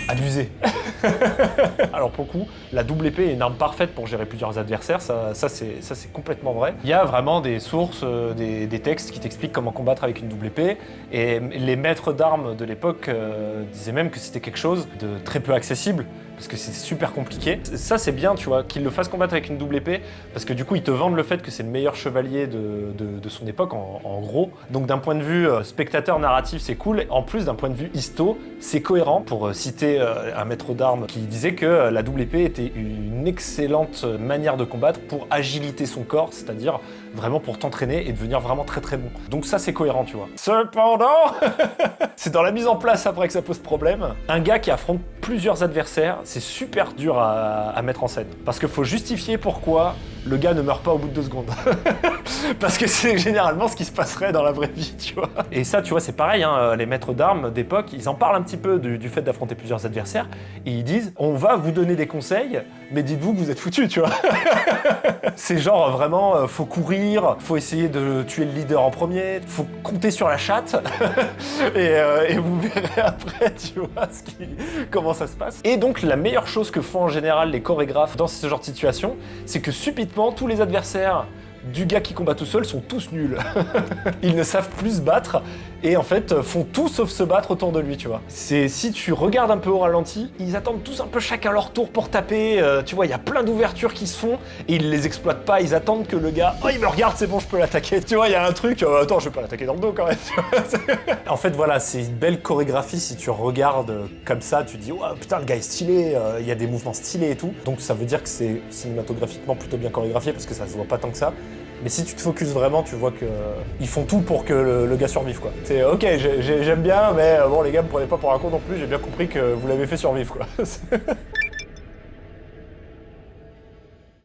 abusé. Alors pour le coup, la double épée est une arme parfaite pour gérer plusieurs adversaires, ça c'est complètement vrai. Il y a vraiment des sources, des textes qui t'expliquent comment combattre avec une double épée, et les maîtres d'armes de l'époque disaient même que c'était quelque chose de très peu accessible, parce que c'est super compliqué. Ça c'est bien, tu vois, qu'ils le fassent combattre avec une double épée, parce que du coup ils te vendent le fait que c'est le meilleur chevalier de son époque, en gros. Donc d'un point de vue spectateur narratif, c'est cool. En plus, d'un point de vue histo, c'est cohérent. Pour citer un maître d'armes qui disait que la double épée était une excellente manière de combattre pour agiliter son corps, c'est-à-dire vraiment pour t'entraîner et devenir vraiment très très bon. Donc ça c'est cohérent, tu vois. Cependant, c'est dans la mise en place après que ça pose problème. Un gars qui affronte plusieurs adversaires, c'est super dur à mettre en scène. Parce qu'il faut justifier pourquoi le gars ne meurt pas au bout de 2 secondes. Parce que c'est généralement ce qui se passerait dans la vraie vie, tu vois. Et ça, tu vois, c'est pareil, hein, les maîtres d'armes d'époque, ils en parlent un petit peu du fait d'affronter plusieurs adversaires, et ils disent « on va vous donner des conseils, mais dites-vous que vous êtes foutus, tu vois. » C'est genre vraiment, faut courir, faut essayer de tuer le leader en premier, faut compter sur la chatte, et vous verrez après, tu vois, comment ça se passe. Et donc, la meilleure chose que font en général les chorégraphes dans ce genre de situation, c'est que subitement, tous les adversaires du gars qui combat tout seul sont tous nuls. Ils ne savent plus se battre et en fait font tout sauf se battre autour de lui, tu vois. C'est si tu regardes un peu au ralenti, ils attendent tous un peu chacun leur tour pour taper, tu vois, il y a plein d'ouvertures qui se font et ils les exploitent pas, ils attendent que le gars, oh il me regarde, c'est bon, je peux l'attaquer. Tu vois, il y a un truc, attends, je vais pas l'attaquer dans le dos quand même. En fait voilà, c'est une belle chorégraphie si tu regardes comme ça, tu dis oh putain le gars est stylé, il y a des mouvements stylés et tout. Donc ça veut dire que c'est cinématographiquement plutôt bien chorégraphié parce que ça se voit pas tant que ça. Mais si tu te focuses vraiment, tu vois que ils font tout pour que le gars survive, quoi. C'est ok, j'aime bien, mais bon les gars me prenez pas pour un con non plus, j'ai bien compris que vous l'avez fait survivre, quoi.